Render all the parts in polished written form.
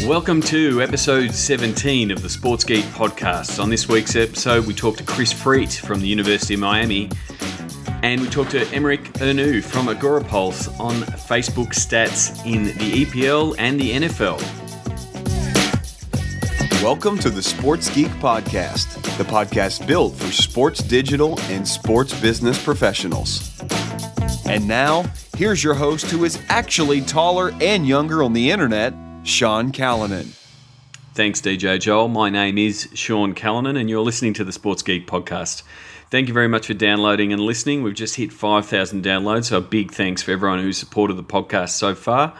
Welcome to episode 17 of the Sports Geek podcast. On this week's episode, we talk to Chris Freet from the University of Miami, and we talk to Emeric Ernoux from Agorapulse on Facebook stats in the EPL and the NFL. Welcome to the Sports Geek podcast, the podcast built for sports digital and sports business professionals. And now, here's your host who is actually taller and younger on the internet, Sean Callanan. Thanks, DJ Joel. My name is Sean Callanan, and you're listening to the Sports Geek podcast. Thank you very much for downloading and listening. We've just hit 5,000 downloads, so a big thanks for everyone who's supported the podcast so far,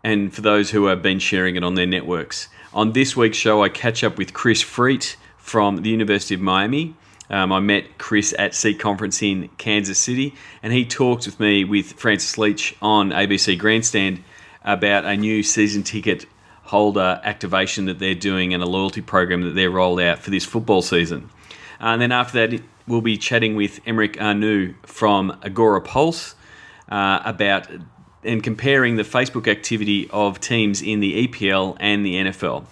and for those who have been sharing it on their networks. On this week's show, I catch up with Chris Freet from the University of Miami. I met Chris at Seat Conference in Kansas City, and he talked with me with Francis Leach on ABC Grandstand about a new season ticket holder activation that they're doing and a loyalty program that they're rolled out for this football season. And then after that, we'll be chatting with Emeric Ernoux from Agorapulse about and comparing the Facebook activity of teams in the EPL and the NFL.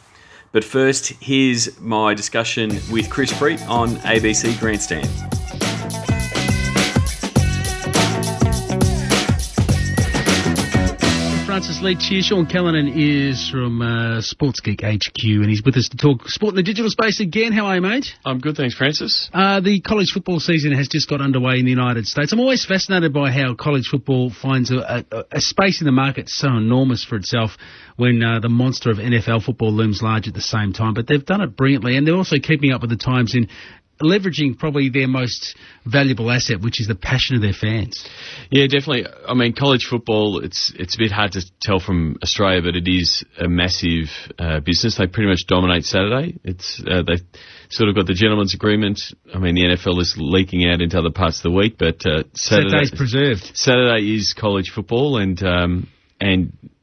But first, here's my discussion with Chris Freet on ABC Grandstand. Francis Leach here. Sean Callanan is from Sports Geek HQ, and he's with us to talk sport in the digital space again. How are you, mate? I'm good, thanks, Francis. The college football season has just got underway in the United States. I'm always fascinated by how college football finds a space in the market so enormous for itself when the monster of NFL football looms large at the same time. But they've done it brilliantly, and they're also keeping up with the times in leveraging probably their most valuable asset, which is the passion of their fans. Yeah, definitely. I mean, college football, it's a bit hard to tell from Australia, but it is a massive business. They pretty much dominate Saturday. They sort of got the gentleman's agreement. I mean, the NFL is leaking out into other parts of the week, but Saturday's preserved. Saturday is college football, and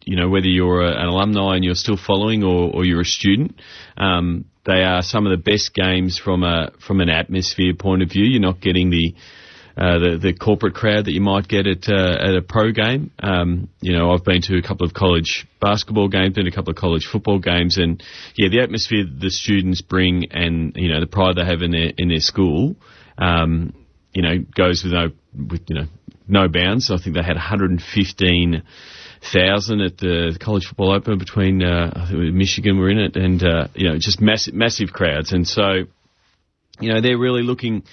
you know, whether you're an alumni and you're still following or you're a student, they are some of the best games from an atmosphere point of view. You're not getting the corporate crowd that you might get at a pro game. You know, I've been to a couple of college basketball games, been to a couple of college football games, and yeah, the atmosphere the students bring and you know the pride they have in their school, you know, goes with no bounds. I think they had 115,000 at the College Football Open between I think Michigan were in it, and you know, just massive crowds. And so, you know, they're really looking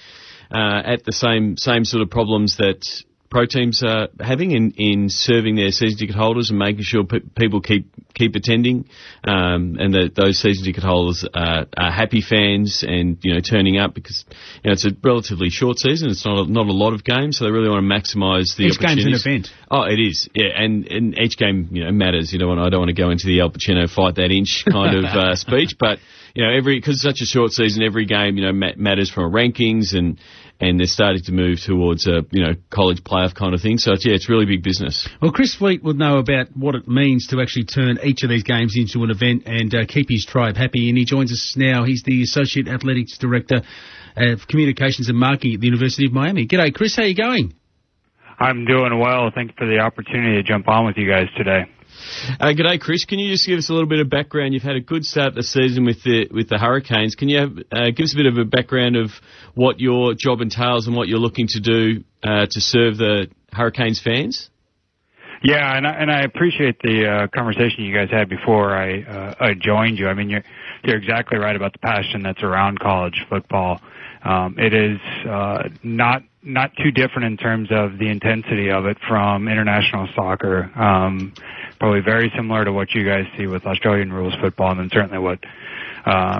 at the same sort of problems that pro teams are having in serving their season ticket holders and making sure people keep attending, and that those season ticket holders are happy fans and, you know, turning up because, you know, it's a relatively short season. It's not a lot of games, so they really want to maximise the opportunities. Each game's an event. Oh, it is, yeah, and each game, you know, matters. I don't want to go into the Al Pacino fight that inch kind of speech, but you know, because it's such a short season, every game, you know, matters from rankings, and they're starting to move towards a, you know, college playoff kind of thing. So it's really big business. Well, Chris Freet would know about what it means to actually turn each of these games into an event and keep his tribe happy. And he joins us now. He's the Associate Athletics Director of Communications and Marketing at the University of Miami. G'day, Chris. How are you going? I'm doing well. Thank you for the opportunity to jump on with you guys today. G'day, Chris. Can you just give us a little bit of background? You've had a good start to the season with the Hurricanes. Can you give us a bit of a background of what your job entails and what you're looking to do to serve the Hurricanes fans? Yeah, and I appreciate the conversation you guys had before I joined you. I mean, you're exactly right about the passion that's around college football. It is not too different in terms of the intensity of it from international soccer. Probably very similar to what you guys see with Australian rules football, and then certainly what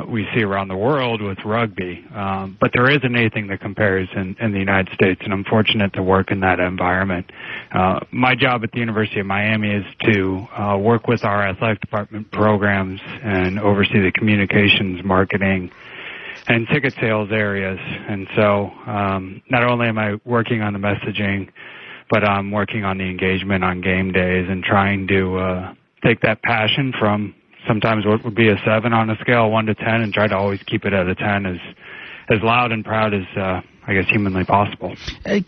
we see around the world with rugby. But there isn't anything that compares in the United States, and I'm fortunate to work in that environment. My job at the University of Miami is to work with our athletic department programs and oversee the communications, marketing, and ticket sales areas. And so not only am I working on the messaging, but I'm working on the engagement on game days and trying to take that passion from sometimes what would be a 7 on a scale 1 to 10 and try to always keep it at a 10 as loud and proud as humanly possible.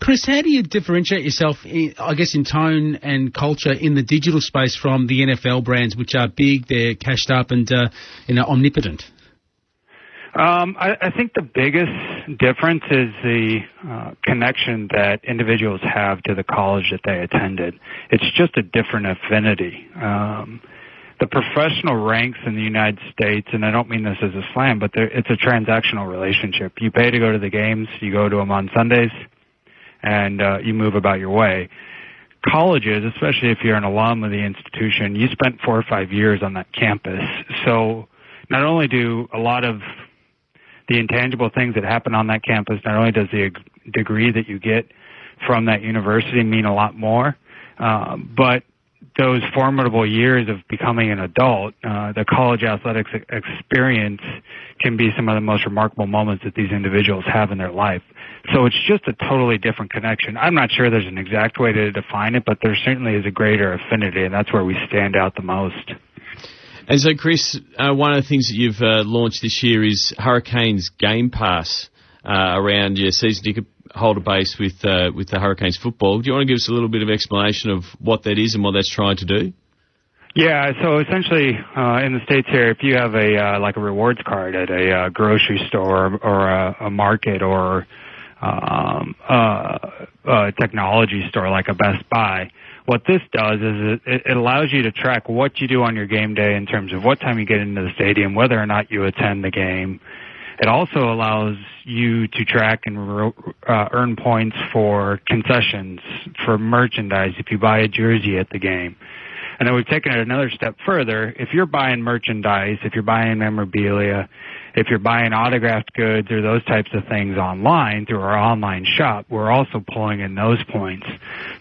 Chris, how do you differentiate yourself, I guess, in tone and culture in the digital space from the NFL brands, which are big, they're cashed up and omnipotent? I think the biggest difference is the connection that individuals have to the college that they attended. It's just a different affinity. The professional ranks in the United States, and I don't mean this as a slam, but it's a transactional relationship. You pay to go to the games, you go to them on Sundays, and you move about your way. Colleges, especially if you're an alum of the institution, you spent 4 or 5 years on that campus. So not only do a lot of the intangible things that happen on that campus, not only does the degree that you get from that university mean a lot more, but those formidable years of becoming an adult, the college athletics experience can be some of the most remarkable moments that these individuals have in their life. So it's just a totally different connection. I'm not sure there's an exact way to define it, but there certainly is a greater affinity, and that's where we stand out the most. And so, Chris, one of the things that you've launched this year is Hurricanes Game Pass around your season ticket holder base with the Hurricanes football. Do you want to give us a little bit of explanation of what that is and what that's trying to do? Yeah, so essentially in the States here, if you have a rewards card at a grocery store or a market or a technology store like a Best Buy, what this does is it allows you to track what you do on your game day in terms of what time you get into the stadium, whether or not you attend the game. It also allows you to track and earn points for concessions, for merchandise, if you buy a jersey at the game. And then we've taken it another step further. If you're buying merchandise, if you're buying memorabilia, if you're buying autographed goods or those types of things online through our online shop, we're also pulling in those points.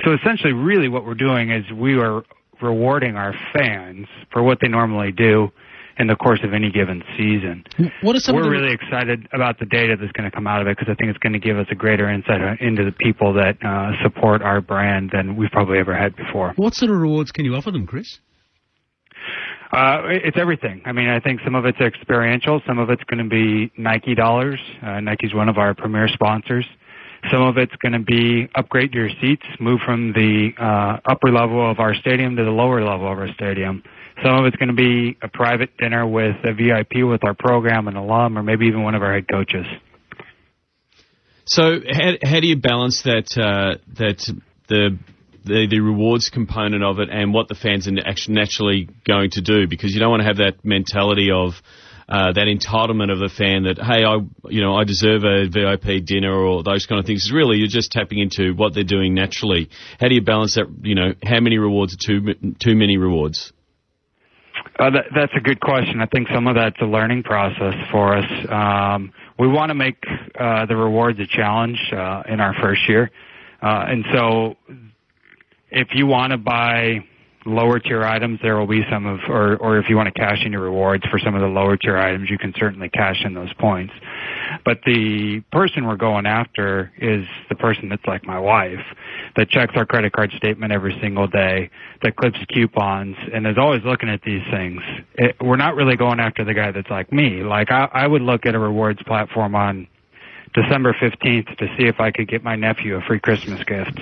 So essentially, really what we're doing is we are rewarding our fans for what they normally do in the course of any given season. We're really excited about the data that's going to come out of it because I think it's going to give us a greater insight into the people that support our brand than we've probably ever had before. What sort of rewards can you offer them, Chris? It's everything. I mean, I think some of it's experiential. Some of it's going to be Nike dollars. Nike's one of our premier sponsors. Some of it's going to be upgrade your seats, move from the upper level of our stadium to the lower level of our stadium. Some of it's going to be a private dinner with a VIP with our program, an alum, or maybe even one of our head coaches. So how do you balance that the rewards component of it and what the fans are actually naturally going to do? Because you don't want to have that mentality of that entitlement of the fan that, hey, I deserve a VIP dinner or those kind of things. Really, you're just tapping into what they're doing naturally. How do you balance that? How many rewards are too many rewards? That's a good question. I think some of that's a learning process for us. We want to make the rewards a challenge in our first year. And so if you want to buy lower tier items, there will be some of, or if you want to cash in your rewards for some of the lower tier items, you can certainly cash in those points. But the person we're going after is the person that's like my wife, that checks our credit card statement every single day, that clips coupons, and is always looking at these things. We're not really going after the guy that's like me. Like I would look at a rewards platform on December 15th to see if I could get my nephew a free Christmas gift.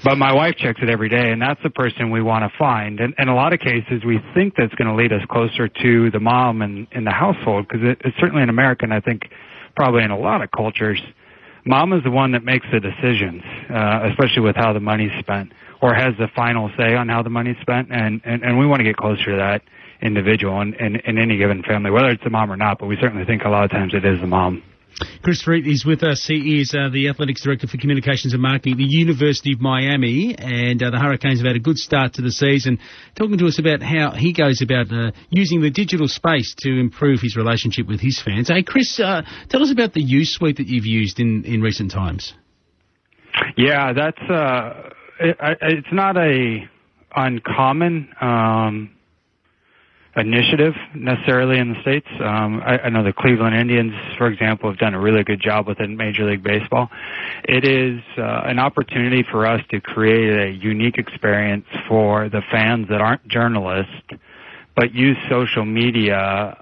But my wife checks it every day, and that's the person we want to find. And in a lot of cases, we think that's going to lead us closer to the mom in the household, because it's certainly in America, and I think probably in a lot of cultures, mom is the one that makes the decisions, especially with how the money's spent, or has the final say on how the money's spent. And we want to get closer to that individual in any given family, whether it's the mom or not, but we certainly think a lot of times it is the mom. Chris Freet is with us. He is the Athletics Director for Communications and Marketing at the University of Miami, and the Hurricanes have had a good start to the season. Talking to us about how he goes about using the digital space to improve his relationship with his fans. Hey, Chris, tell us about the use suite that you've used in recent times. Yeah, that's it's not a uncommon initiative necessarily in the States. I know the Cleveland Indians, for example, have done a really good job within Major League Baseball. It is an opportunity for us to create a unique experience for the fans that aren't journalists, but use social media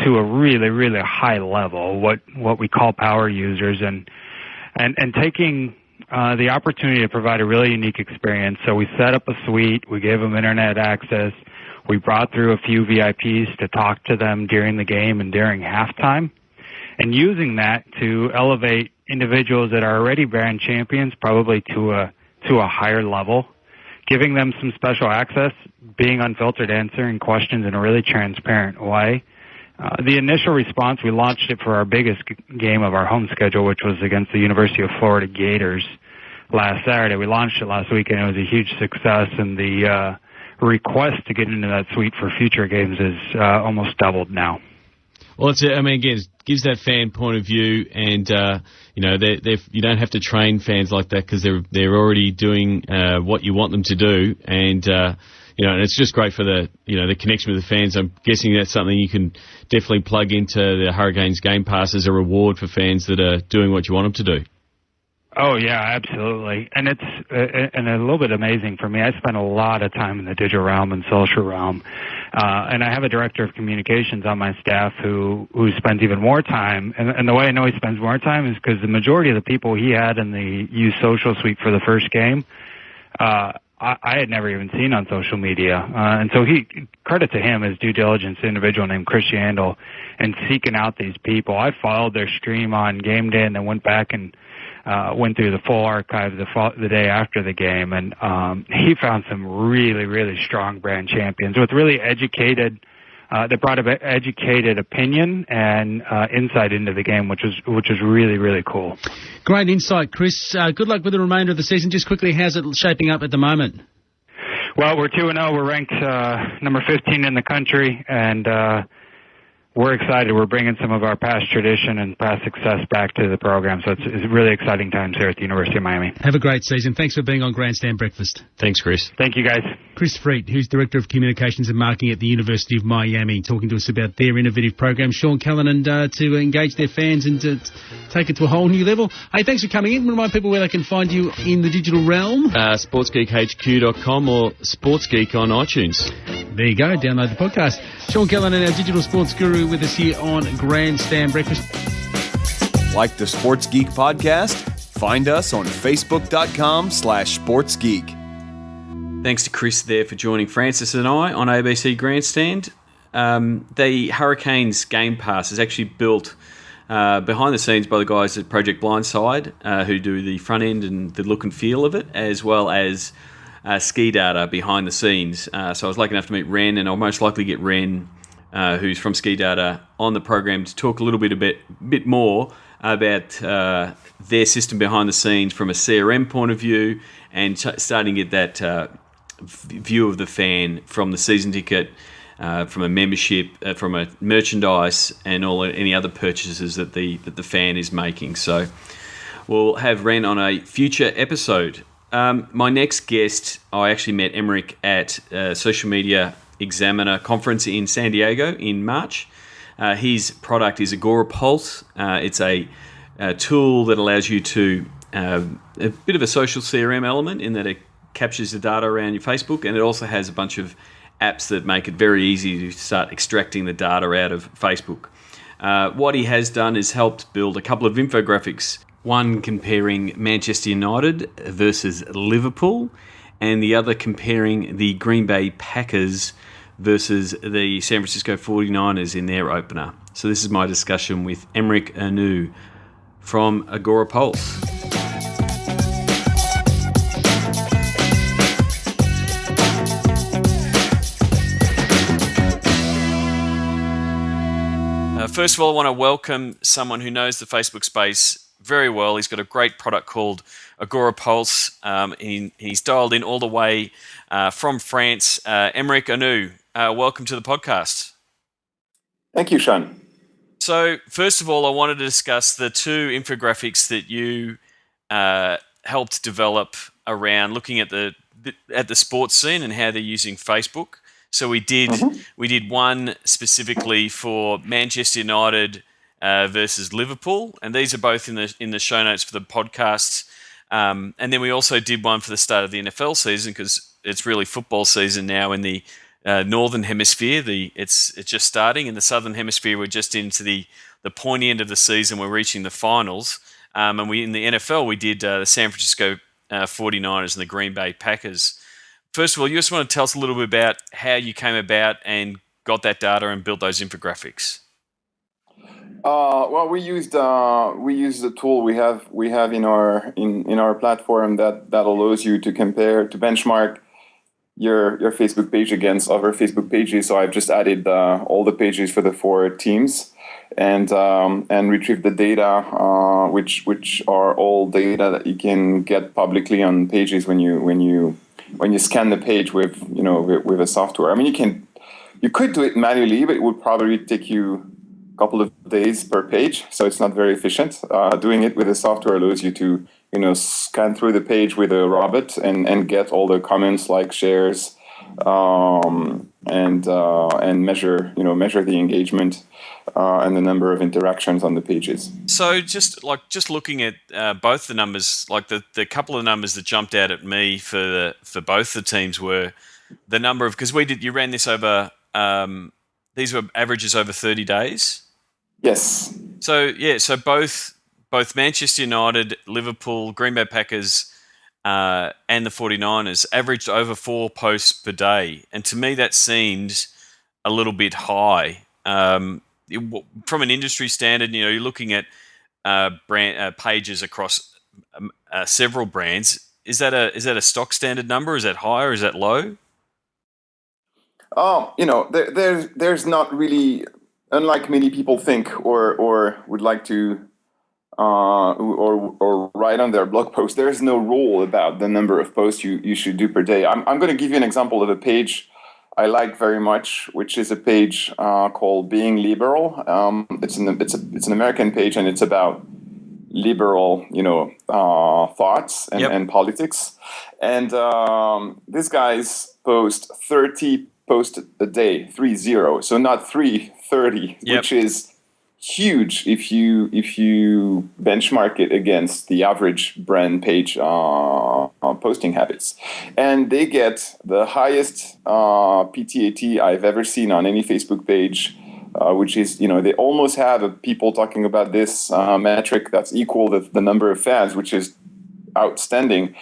to a really, really high level, what we call power users. And and taking the opportunity to provide a really unique experience. So we set up a suite, we gave them internet access, we brought through a few VIPs to talk to them during the game and during halftime, and using that to elevate individuals that are already brand champions probably to a higher level, giving them some special access, being unfiltered, answering questions in a really transparent way. The initial response, we launched it for our biggest game of our home schedule, which was against the University of Florida Gators last Saturday. We launched it last week, and it was a huge success, and the request to get into that suite for future games is almost doubled now. Well, it's, I mean, again, it gives that fan point of view, and you know, you don't have to train fans like that because they're already doing what you want them to do, and you know, and it's just great for the connection with the fans. I'm guessing that's something you can definitely plug into the Hurricanes Game Pass as a reward for fans that are doing what you want them to do. Oh yeah, absolutely, and it's and a little bit amazing for me. I spend a lot of time in the digital realm and social realm, and I have a director of communications on my staff who spends even more time. And the way I know he spends more time is because the majority of the people he had in the Use Social suite for the first game, I had never even seen on social media, and so credit to him, his due diligence, an individual named Chris Yandel, and seeking out these people. I followed their stream on game day and then went back and went through the full archive the day after the game, and he found some really, really strong brand champions with really educated, that brought an educated opinion and insight into the game, which was really, really cool. Great insight, Chris. Good luck with the remainder of the season. Just quickly, how's it shaping up at the moment? Well, we're 2-0. We're ranked number 15 in the country, and we're excited. We're bringing some of our past tradition and past success back to the program. So it's really exciting times here at the University of Miami. Have a great season. Thanks for being on Grandstand Breakfast. Thanks, Chris. Thank you, guys. Chris Freet, who's Director of Communications and Marketing at the University of Miami, talking to us about their innovative program. Sean Callanan, to engage their fans and to take it to a whole new level. Hey, thanks for coming in. Remind people where they can find you in the digital realm. SportsGeekHQ.com or SportsGeek on iTunes. There you go. Download the podcast. Sean Callanan, our digital sports guru, with us here on Grandstand Breakfast. Like the Sports Geek podcast? Find us on Facebook.com/SportsGeek. Thanks to Chris there for joining Francis and I on ABC Grandstand. The Hurricanes Game Pass is actually built behind the scenes by the guys at Project Blindside, who do the front end and the look and feel of it, as well as ski data behind the scenes. So I was lucky enough to meet Ren, and I'll most likely get Ren, who's from Ski Data, on the program to talk a little bit more about their system behind the scenes from a CRM point of view, and starting to get that view of the fan from the season ticket, from a membership, from a merchandise, and any other purchases that the fan is making. So we'll have Ren on a future episode. My next guest, I actually met Emmerich at Social Media Examiner conference in San Diego in March. His product is Agorapulse. It's a tool that allows you to a bit of a social CRM element in that it captures the data around your Facebook, and it also has a bunch of apps that make it very easy to start extracting the data out of Facebook. What he has done is helped build a couple of infographics, one comparing Manchester United versus Liverpool, and the other comparing the Green Bay Packers versus the San Francisco 49ers in their opener. So this is my discussion with Emmerich Anu from Agorapulse. First of all, I want to welcome someone who knows the Facebook space very well. He's got a great product called Agorapulse. He's dialed in all the way from France. Emmerich Anu, welcome to the podcast. Thank you, Sean. So, first of all, I wanted to discuss the two infographics that you helped develop around looking at the sports scene and how they're using Facebook. So we did one specifically for Manchester United versus Liverpool, and these are both in the show notes for the podcast. And then we also did one for the start of the NFL season, because it's really football season now in the northern hemisphere. It's just starting. In the southern hemisphere, we're just into the pointy end of the season. We're reaching the finals. And we in the NFL, we did the San Francisco 49ers and the Green Bay Packers. First of all, you just want to tell us a little bit about how you came about and got that data and built those infographics. Well, we used the tool we have in our platform that allows you to compare, to benchmark your Facebook page against other Facebook pages. So I've just added all the pages for the 4 teams and retrieved the data, which are all data that you can get publicly on pages when you scan the page with a software. I mean, you could do it manually, but it would probably take you couple of days per page, so it's not very efficient. Doing it with the software allows you to, scan through the page with a robot and get all the comments, like shares, and measure the engagement and the number of interactions on the pages. So just looking at both the numbers, like the couple of numbers that jumped out at me for both the teams were the number of, because you ran this over. These were averages over 30 days. Yes. So both Manchester United, Liverpool, Green Bay Packers, and the 49ers averaged over 4 posts per day, and to me that seemed a little bit high. From an industry standard, you're looking at brand pages across several brands. Is that a stock standard number? Is that high or is that low? There's not really, unlike many people think or would like to or write on their blog post, there is no rule about the number of posts you should do per day. I'm going to give you an example of a page I like very much, which is a page called Being Liberal. It's an American page, and it's about liberal, thoughts and politics. And these guys post 30 posts a day, 30. So not 330, which is huge if you benchmark it against the average brand page posting habits. And they get the highest PTAT I've ever seen on any Facebook page, which is, they almost have people talking about this metric that's equal to the number of fans, which is outstanding.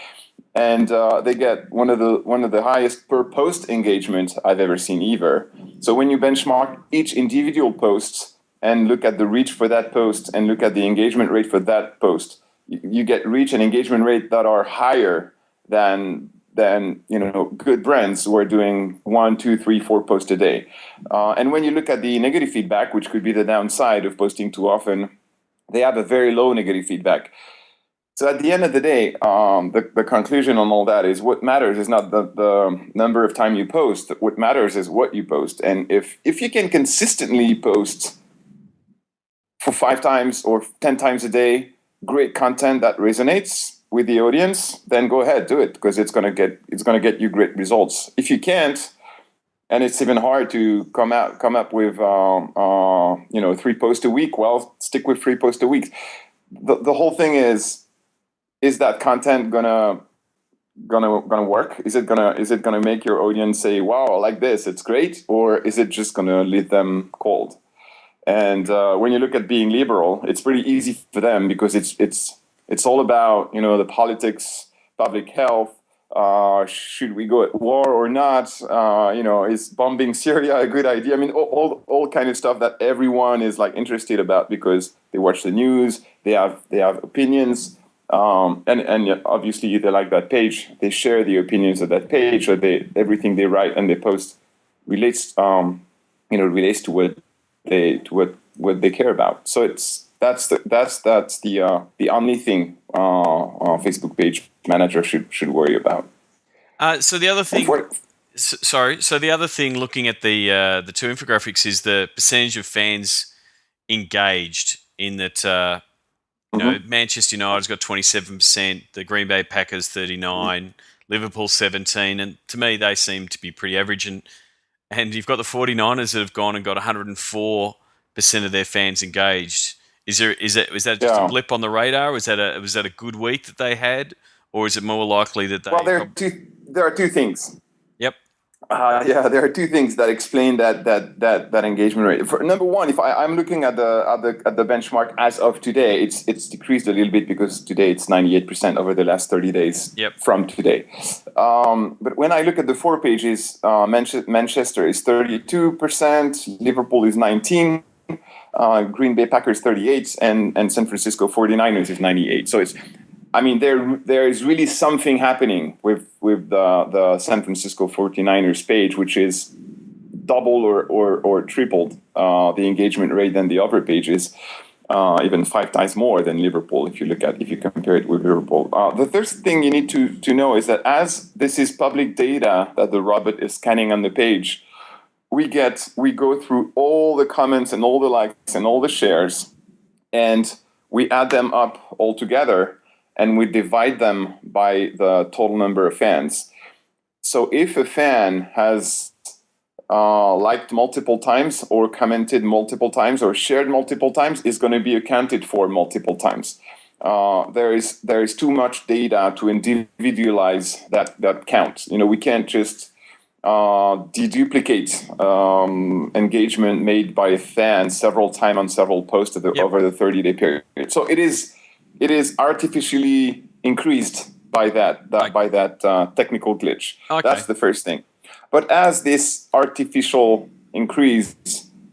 And they get one of the highest per post engagement I've ever seen either. So when you benchmark each individual post and look at the reach for that post and look at the engagement rate for that post, you get reach and engagement rate that are higher than good brands who are doing 1, 2, 3, 4 posts a day. And when you look at the negative feedback, which could be the downside of posting too often, they have a very low negative feedback. So at the end of the day, the conclusion on all that is what matters is not the number of time you post. What matters is what you post. And if you can consistently post for 5 times or 10 times a day, great content that resonates with the audience, then go ahead, do it, because it's gonna get you great results. If you can't, and it's even hard to come up with 3 posts a week, well, stick with 3 posts a week. The whole thing is that content gonna work? Is it gonna make your audience say, "Wow, I like this, it's great," or is it just gonna leave them cold? And when you look at Being Liberal, it's pretty easy for them because it's all about the politics, public health. Should we go at war or not? Is bombing Syria a good idea? I mean, all kind of stuff that everyone is like interested about because they watch the news, they have opinions, and obviously they like that page. They share the opinions of that page, or everything they write and they post relates to what they care about. So that's the only thing Facebook page manager should worry about. So the other thing, So the other thing, looking at the 2 infographics, is the percentage of fans engaged. In that, Manchester United's got 27%, the Green Bay Packers 39%, Liverpool 17%, and to me they seem to be pretty average. And you've got the 49ers that have gone and got 104% of their fans engaged. Was that just a blip on the radar? Was that a good week that they had, or is it more likely that they? Well, there are two things. Yep. Yeah, there are two things that explain that engagement rate. Number one, if I'm looking at the benchmark as of today, it's decreased a little bit because today it's 98% over the last 30 days from today. But when I look at the 4 pages, Manchester is 32%, Liverpool is 19%, Green Bay Packers 38%, and San Francisco 49ers is 98%. So there is really something happening with the San Francisco 49ers page, which is double or tripled the engagement rate than the other pages, even 5 times more than Liverpool if you compare it with Liverpool. The third thing you need to know is that as this is public data that the robot is scanning on the page, we go through all the comments and all the likes and all the shares, and we add them up all together, and we divide them by the total number of fans. So if a fan has liked multiple times or commented multiple times or shared multiple times, it's going to be accounted for multiple times. There is too much data to individualize that count. We can't just deduplicate engagement made by a fan several times on several posts over the 30-day period. So it is artificially increased by that technical glitch. Okay. That's the first thing. But as this artificial increase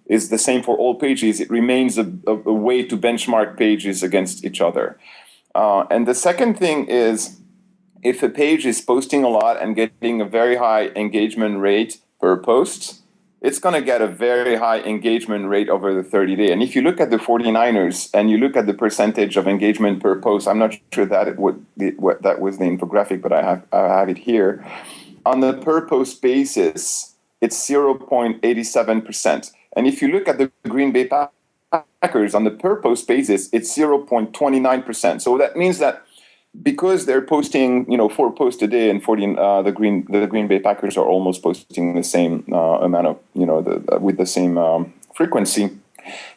is the same for all pages, it remains a way to benchmark pages against each other. And the second thing is, if a page is posting a lot and getting a very high engagement rate per post, it's going to get a very high engagement rate over the 30-day. And if you look at the 49ers and you look at the percentage of engagement per post, I'm not sure that that was the infographic, but I have it here. On the per post basis, it's 0.87%. And if you look at the Green Bay Packers on the per post basis, it's 0.29%. So that means that because they're posting, 4 posts a day, and the Green Bay Packers are almost posting the same amount of, with the same frequency,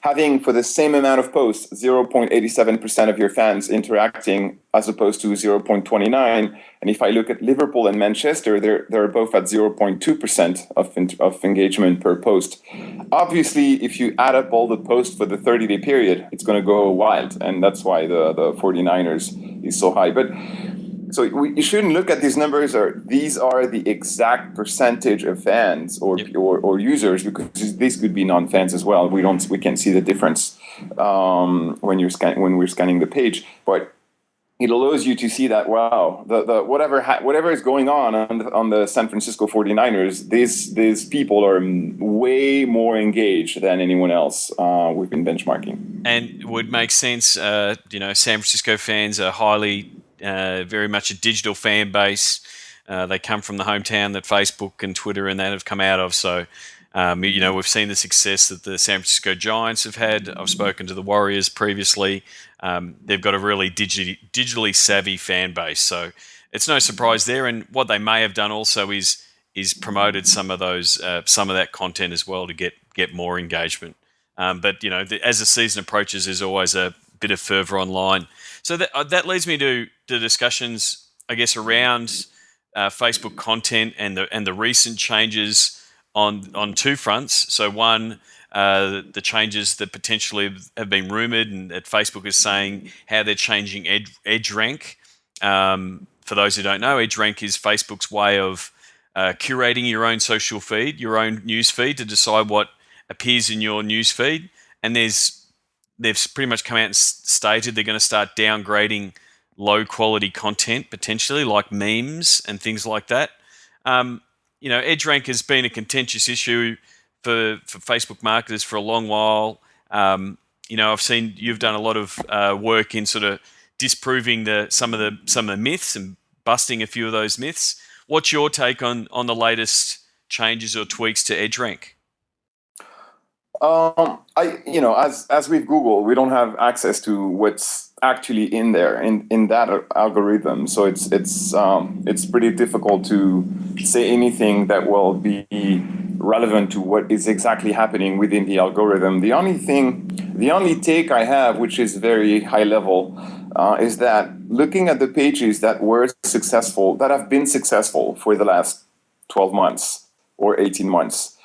having for the same amount of posts 0.87% of your fans interacting as opposed to 0.29. And if I look at Liverpool and Manchester, they're both at 0.2% of engagement per post. Obviously, if you add up all the posts for the 30-day period, it's going to go wild, and that's why the 49ers is so high. But so you shouldn't look at these numbers, or these are the exact percentage of fans or users, because these could be non-fans as well. We can't see the difference when we're scanning the page, but it allows you to see that the whatever is going on the San Francisco 49ers, these people are way more engaged than anyone else we've been benchmarking. And it would make sense. San Francisco fans are highly. Very much a digital fan base. They come from the hometown that Facebook and Twitter and that have come out of. So, we've seen the success that the San Francisco Giants have had. I've spoken to the Warriors previously. They've got a really digitally savvy fan base. So it's no surprise there. And what they may have done also is promoted some of that content as well to get more engagement. But as the season approaches, there's always a bit of fervor online. So that leads me to the discussions, I guess, around Facebook content and the recent changes on 2 fronts. So one, the changes that potentially have been rumoured and that Facebook is saying how they're changing EdgeRank. For those who don't know, EdgeRank is Facebook's way of curating your own social feed, your own news feed, to decide what appears in your news feed. And they've pretty much come out and stated they're going to start downgrading low-quality content, potentially, like memes and things like that. EdgeRank has been a contentious issue for Facebook marketers for a long while. I've seen you've done a lot of work in sort of disproving some of the myths and busting a few of those myths. What's your take on the latest changes or tweaks to EdgeRank? As with Google, we don't have access to what's actually in there in that algorithm. So it's pretty difficult to say anything that will be relevant to what is exactly happening within the algorithm. The only take I have, which is very high level, is that looking at the pages that have been successful for the last 12 months, or 18 months.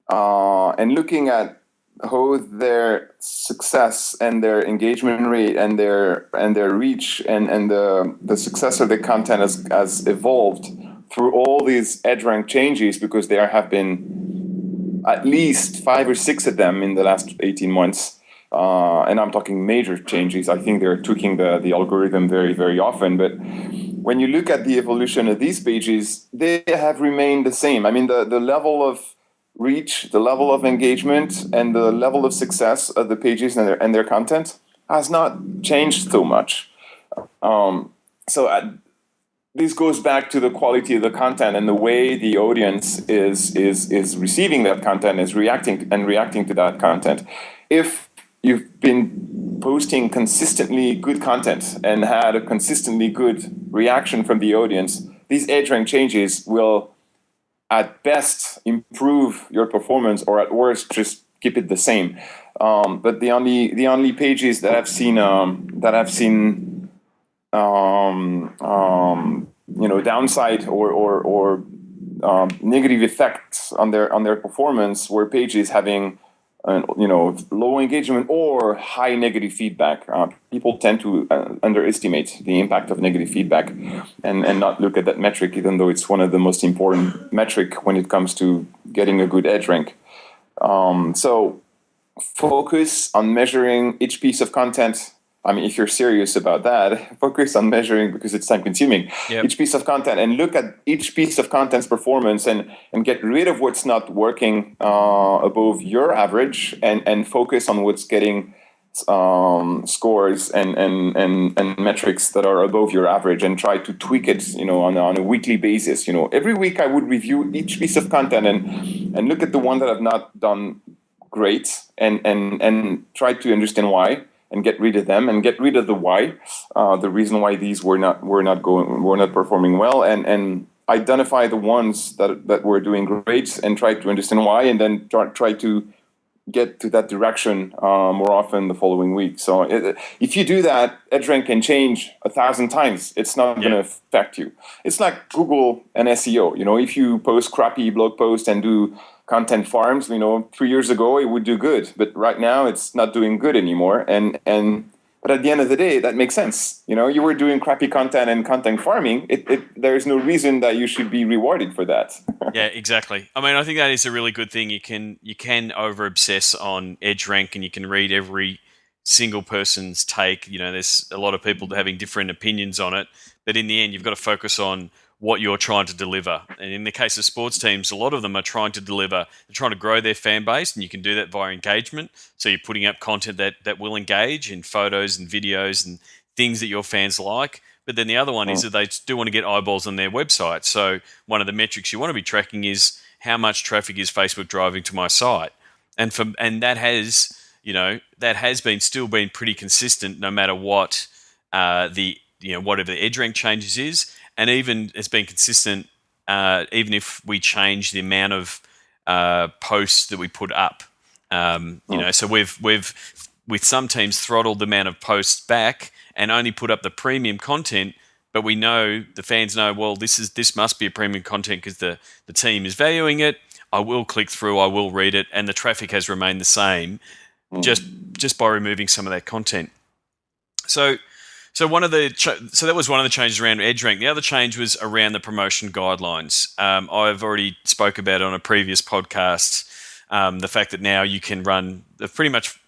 And looking at how their success and their engagement rate and their reach and the success of the content has evolved through all these EdgeRank changes, because there have been at least 5 or 6 of them in the last 18 months. And I'm talking major changes. I think they're tweaking the algorithm very, very often. But when you look at the evolution of these pages, they have remained the same. I mean, the level of reach, the level of engagement, and the level of success of the pages and their content has not changed so much. This goes back to the quality of the content and the way the audience is receiving that content, is reacting to that content. If you've been posting consistently good content and had a consistently good reaction from the audience, these EdgeRank changes will at best improve your performance, or at worst just keep it the same. But the only pages that I've seen downside or negative effects on their performance were pages having low engagement or high negative feedback. People tend to underestimate the impact of negative feedback and not look at that metric, even though it's one of the most important metric when it comes to getting a good EdgeRank. So focus on measuring each piece of content. I mean, if you're serious about that, focus on measuring, because it's time consuming, each piece of content, and look at each piece of content's performance and get rid of what's not working above your average, and focus on what's getting scores and metrics that are above your average, and try to tweak it, on a weekly basis. Every week I would review each piece of content and look at the one that have not done great and try to understand why, and get rid of them, and get rid of the why, the reason why these were not performing well, and identify the ones that were doing great, and try to understand why, and then try to get to that direction more often the following week. So if you do that, EdgeRank can change 1,000 times. It's not going to affect you. It's like Google and SEO. If you post crappy blog posts and do content farms, 3 years ago it would do good, but right now it's not doing good anymore. But at the end of the day, that makes sense. You were doing crappy content and content farming. There's no reason that you should be rewarded for that. Yeah, exactly. I mean, I think that is a really good thing. You can over obsess on EdgeRank, and you can read every single person's take. There's a lot of people having different opinions on it, but in the end, you've got to focus on what you're trying to deliver. And in the case of sports teams, a lot of them are trying to deliver, they're trying to grow their fan base, and you can do that via engagement. So you're putting up content that will engage in photos and videos and things that your fans like. But then the other one is that they do want to get eyeballs on their website. So one of the metrics you want to be tracking is how much traffic is Facebook driving to my site. And that has still been pretty consistent, no matter what whatever the EdgeRank changes is. And even it's been consistent, even if we change the amount of posts that we put up. So we've with some teams throttled the amount of posts back and only put up the premium content. But we know, the fans know, well, this must be a premium content because the team is valuing it. I will click through, I will read it, and the traffic has remained the same just by removing some of that content. So that was one of the changes around EdgeRank. The other change was around the promotion guidelines. I've already spoke about it on a previous podcast. The fact that now you can run pretty much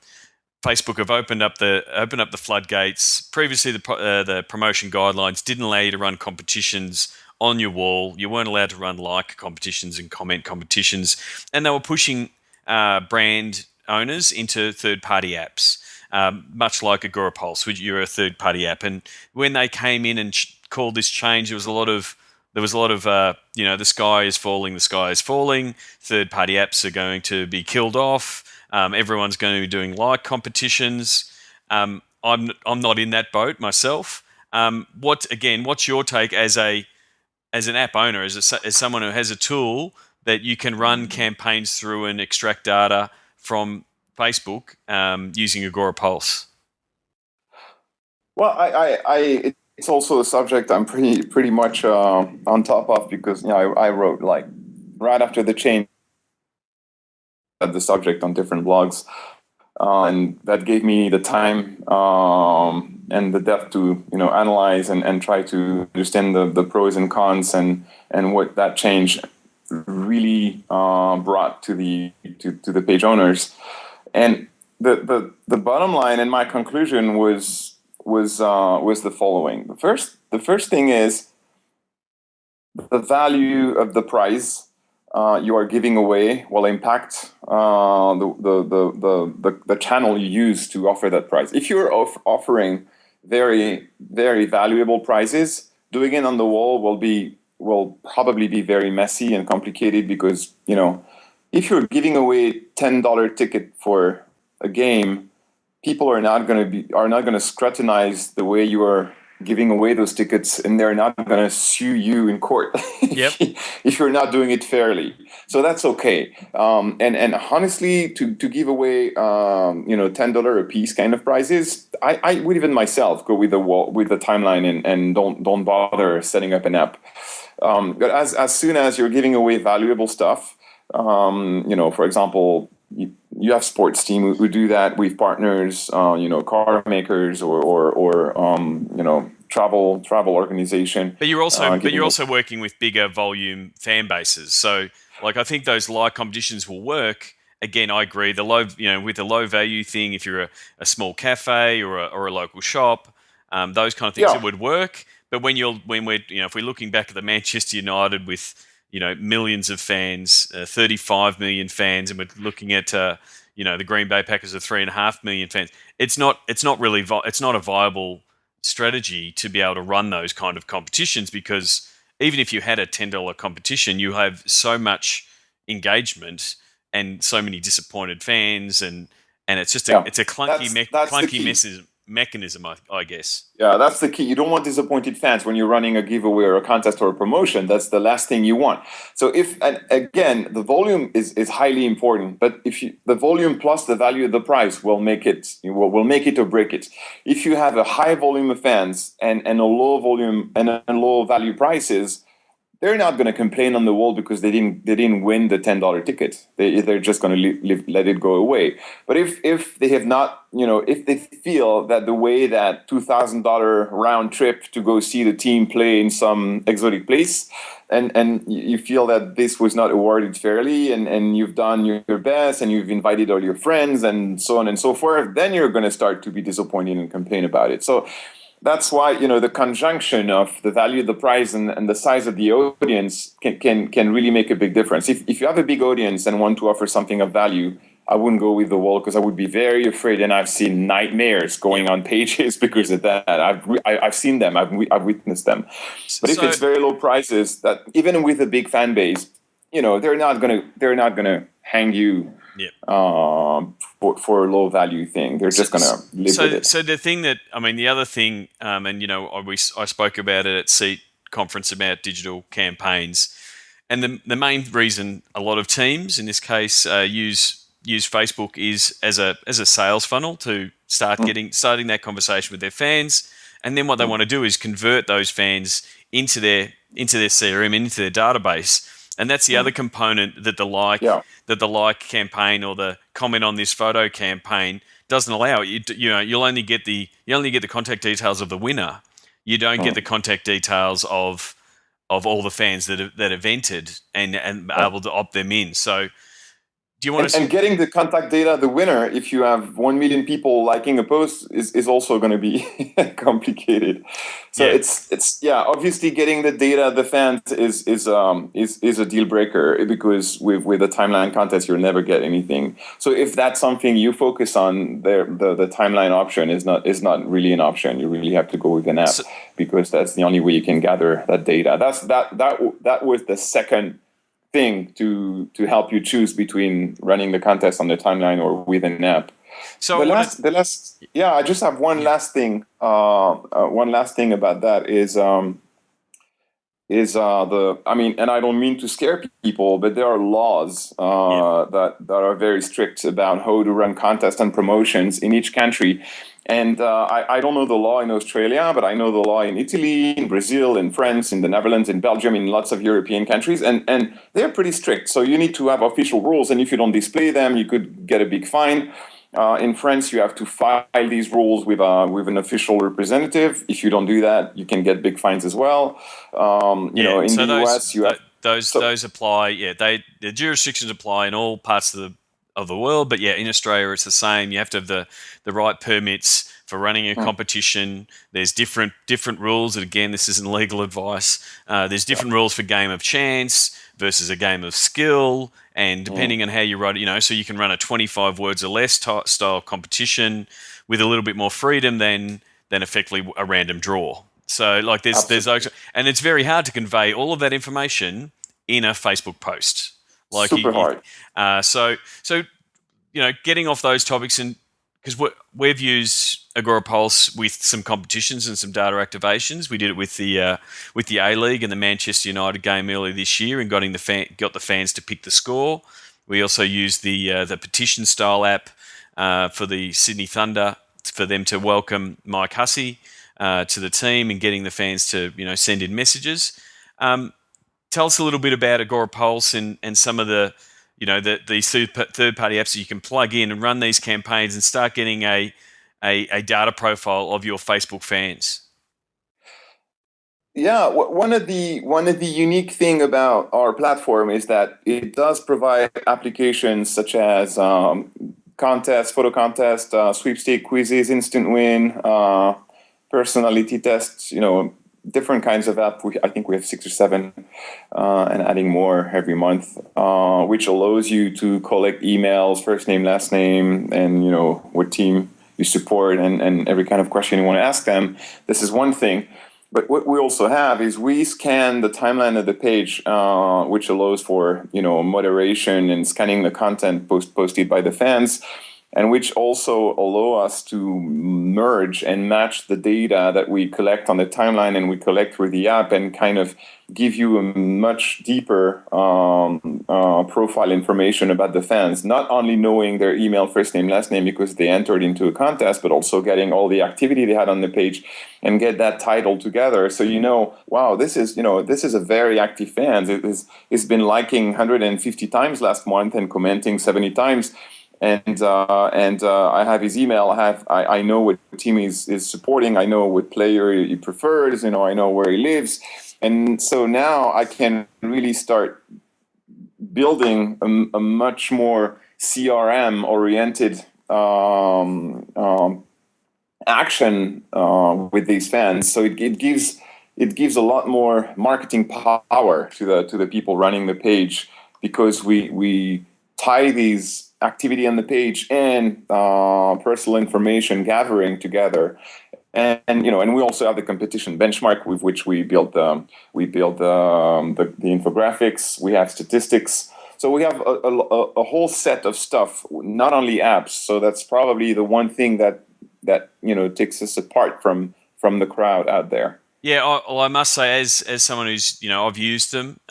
Facebook have opened up the floodgates. Previously, the promotion guidelines didn't allow you to run competitions on your wall. You weren't allowed to run like competitions and comment competitions, and they were pushing brand owners into third-party apps. Much like Agorapulse, which you're a third-party app. And when they came in and called this change, there was a lot of the sky is falling. Third-party apps are going to be killed off. Everyone's going to be doing like competitions. I'm not in that boat myself. What's your take as an app owner, as someone who has a tool that you can run campaigns through and extract data from Facebook using Agorapulse? Well, it's also a subject I'm pretty much on top of, because I wrote like right after the change the subject on different blogs, and that gave me the time and the depth to analyze and try to understand the pros and cons and what that change really brought to the page owners. And the bottom line and my conclusion was the following. The first thing is the value of the prize you are giving away will impact the channel you use to offer that prize. If you're offering very, very valuable prizes, doing it on the wall will probably be very messy and complicated because, if you're giving away $10 ticket for a game, people are not going to scrutinize the way you are giving away those tickets, and they're not going to sue you in court if you're not doing it fairly. So that's okay. And honestly, to give away $10 a piece kind of prizes, I would even myself go with the timeline and don't bother setting up an app. But as soon as you're giving away valuable stuff, for example, you have sports team who do that with partners, car makers or travel organization. But you're also working with bigger volume fan bases. So I think those live competitions will work. Again, I agree. The low, with the low value thing, if you're a small cafe or a local shop, those kind of things, it would work. But when we're if we're looking back at the Manchester United with millions of fans, 35 million fans, and we're looking at the Green Bay Packers of 3.5 million fans. It's not a viable strategy to be able to run those kind of competitions, because even if you had a $10 competition, you have so much engagement and so many disappointed fans, and it's just it's a clunky mechanism, I guess. Yeah, that's the key. You don't want disappointed fans when you're running a giveaway or a contest or a promotion. That's the last thing you want. So again, the volume is highly important, but the volume plus the value of the prize will make it or break it. If you have a high volume of fans and a low volume and low value prices, they're not going to complain on the wall because they didn't win the $10 ticket. They're just going to let it go away. But if they have not, if they feel that the way that $2,000 round trip to go see the team play in some exotic place, and you feel that this was not awarded fairly, and you've done your best, and you've invited all your friends, and so on and so forth, then you're going to start to be disappointed and complain about it. So that's why the conjunction of the value of the prize and the size of the audience can really make a big difference. If you have a big audience and want to offer something of value, I wouldn't go with the wall because I would be very afraid, and I've seen nightmares going on pages because of that. I've seen them, I've witnessed them. But if it's very low prices, that even with a big fan base, they're not gonna hang you. For a low value thing, they're just going to live with it. So the thing the other thing, I spoke about it at Seat conference about digital campaigns, and the main reason a lot of teams in this case use Facebook is as a sales funnel to starting that conversation with their fans, and then what they want to do is convert those fans into their CRM, into their database. And that's the other component that the like campaign or the comment on this photo campaign doesn't allow. You'll only get the contact details of the winner. You don't get the contact details of all the fans that have entered and able to opt them in. So, do you want and getting the contact data of the winner, if you have 1 million people liking a post, is also going to be complicated. So it's obviously getting the data of the fans is a deal breaker, because with a timeline contest you'll never get anything. So if that's something you focus on, the timeline option is not really an option. You really have to go with an app, because that's the only way you can gather that data. That was the second thing to help you choose between running the contest on the timeline or with an app. So I just have one last thing. One last thing about that is is and I don't mean to scare people, but there are laws that are very strict about how to run contests and promotions in each country. And I don't know the law in Australia, but I know the law in Italy, in Brazil, in France, in the Netherlands, in Belgium, in lots of European countries, and they're pretty strict. So you need to have official rules, and if you don't display them, you could get a big fine. In France, you have to file these rules with an official representative. If you don't do that, you can get big fines as well. In the US, you have those apply. Yeah, the jurisdictions apply in all parts of the world. But yeah, in Australia, it's the same. You have to have the right permits for running a competition. There's different rules. And again, this isn't legal advice. There's different rules for game of chance versus a game of skill, and depending on how you run it, so you can run a 25 words or less style competition with a little bit more freedom than effectively a random draw. So like there's and it's very hard to convey all of that information in a Facebook post. Like super hard. So getting off those topics, and because we've used Agorapulse with some competitions and some data activations. We did it with the A-League and the Manchester United game earlier this year, and got the fans to pick the score. We also used the petition style app for the Sydney Thunder for them to welcome Mike Hussey to the team, and getting the fans to send in messages. Tell us a little bit about Agorapulse and some of these third-party apps that you can plug in and run these campaigns and start getting a data profile of your Facebook fans. Yeah, one of the unique thing about our platform is that it does provide applications such as contests, photo contests, sweepstake quizzes, instant win, personality tests. Different kinds of app. I think we have 6 or 7, and adding more every month, which allows you to collect emails, first name, last name, and what team you support, and every kind of question you want to ask them. This is one thing. But what we also have is we scan the timeline of the page, which allows for moderation and scanning the content posted by the fans, and which also allow us to merge and match the data that we collect on the timeline and we collect through the app, and kind of give you a much deeper profile information about the fans, not only knowing their email, first name, last name because they entered into a contest, but also getting all the activity they had on the page and get that title together. So wow, this is a very active fan. It's been liking 150 times last month and commenting 70 times. And I have his email. I know what team is supporting. I know what player he prefers. I know where he lives, and so now I can really start building a much more CRM oriented action with these fans. So it gives a lot more marketing power to the people running the page, because we tie these activity on the page and personal information gathering together, and we also have the competition benchmark with which we build the infographics. We have statistics, so we have a whole set of stuff, not only apps. So that's probably the one thing that takes us apart from the crowd out there. Yeah, I must say, as someone who's I've used them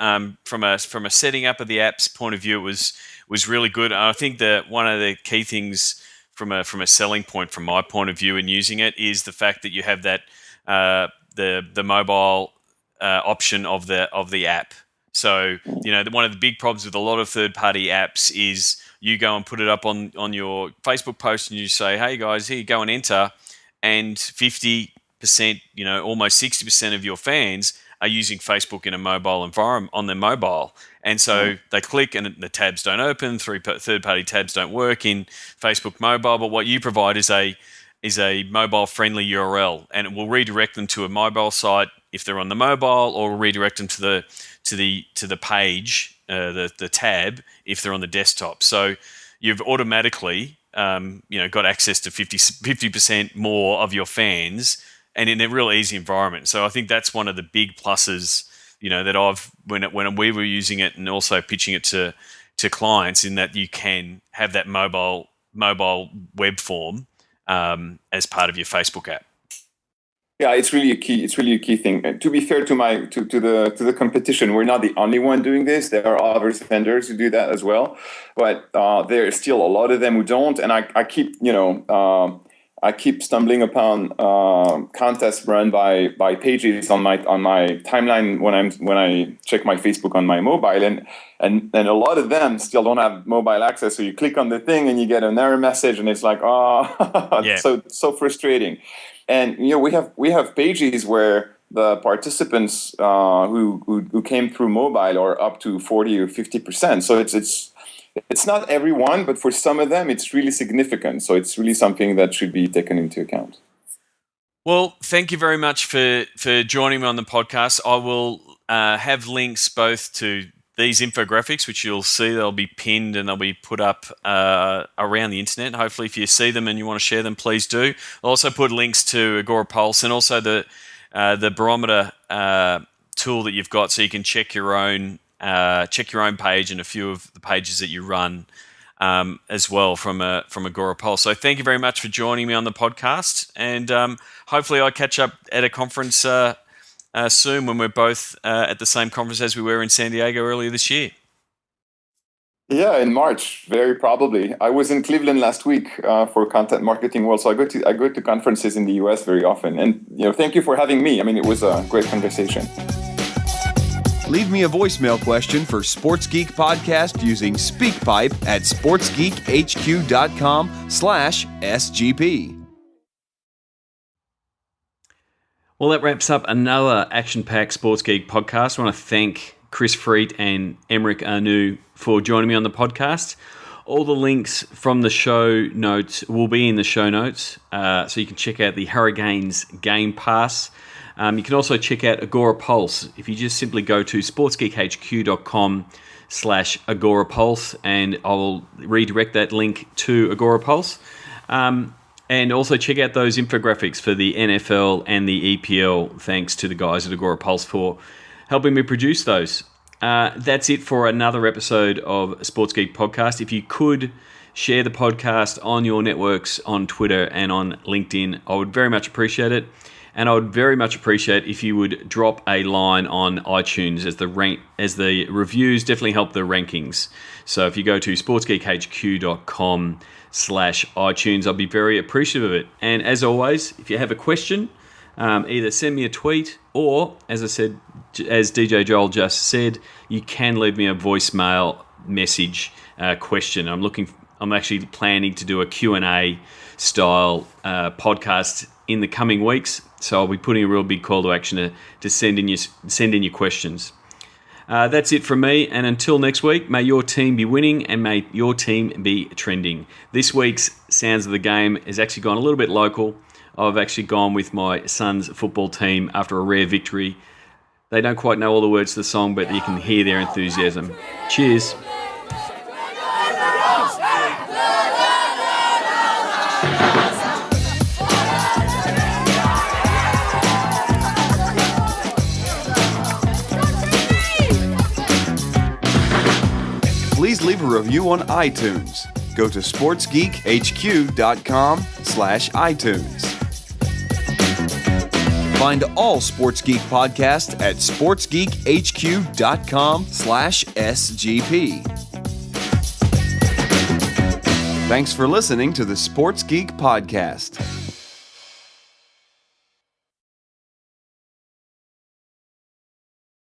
from a setting up of the apps point of view, it was really good. And I think that one of the key things from a selling point, from my point of view in using it, is the fact that you have that the mobile option of the app. So one of the big problems with a lot of third party apps is you go and put it up on your Facebook post and you say, hey guys, here you go and enter, and 50%, almost 60% of your fans are using Facebook in a mobile environment on their mobile. And so they click and the tabs don't open, third-party tabs don't work in Facebook mobile, but what you provide is a mobile-friendly URL, and it will redirect them to a mobile site if they're on the mobile, or redirect them to the page, the tab, if they're on the desktop. So you've automatically got access to 50% more of your fans, and in a real easy environment. So I think that's one of the big pluses, that I've when we were using it and also pitching it to clients, in that you can have that mobile web form as part of your Facebook app. Yeah, it's really a key. It's really a key thing. To be fair to the competition, we're not the only one doing this. There are other vendors who do that as well, but there are still a lot of them who don't. And I keep I keep stumbling upon contests run by pages on my timeline when I check my Facebook on my mobile, and a lot of them still don't have mobile access. So you click on the thing and you get an error message, and it's like, so frustrating. And we have pages where the participants who came through mobile are up to 40 or 50%. So it's not everyone, but for some of them, it's really significant. So it's really something that should be taken into account. Well, thank you very much for joining me on the podcast. I will have links both to these infographics, which you'll see, they'll be pinned and they'll be put up around the internet. Hopefully, if you see them and you want to share them, please do. I'll also put links to Agorapulse and also the barometer tool that you've got, so you can check your own page and a few of the pages that you run as well from Agorapulse. So thank you very much for joining me on the podcast, and hopefully I'll catch up at a conference soon when we're both at the same conference as we were in San Diego earlier this year. Yeah, in March, very probably. I was in Cleveland last week for Content Marketing World, so I go to conferences in the US very often. And thank you for having me. I mean, it was a great conversation. Leave me a voicemail question for Sports Geek Podcast using SpeakPipe at sportsgeekhq.com/SGP. Well, that wraps up another action-packed Sports Geek podcast. I want to thank Chris Freet and Emmerich Arnoux for joining me on the podcast. All the links from the show notes will be in the show notes, so you can check out the Hurricanes Game Pass. You can also check out Agorapulse if you just simply go to sportsgeekhq.com/Agorapulse, and I'll redirect that link to Agorapulse. And also check out those infographics for the NFL and the EPL, thanks to the guys at Agorapulse for helping me produce those. That's it for another episode of Sports Geek Podcast. If you could share the podcast on your networks, on Twitter and on LinkedIn, I would very much appreciate it. And I would very much appreciate if you would drop a line on iTunes, as the reviews definitely help the rankings. So if you go to sportsgeekhq.com/iTunes, I'll be very appreciative of it. And as always, if you have a question, either send me a tweet or, as I said, as DJ Joel just said, you can leave me a voicemail message question. I'm actually planning to do a Q&A style podcast in the coming weeks, so I'll be putting a real big call to action to send in your questions. That's it from me, and until next week, may your team be winning and may your team be trending. This week's Sounds of the Game has actually gone a little bit local. I've actually gone with my son's football team after a rare victory. They don't quite know all the words to the song, but you can hear their enthusiasm. Cheers. Please leave a review on iTunes. Go to sportsgeekhq.com/iTunes. Find all Sports Geek podcasts at sportsgeekhq.com/SGP. Thanks for listening to the Sports Geek Podcast.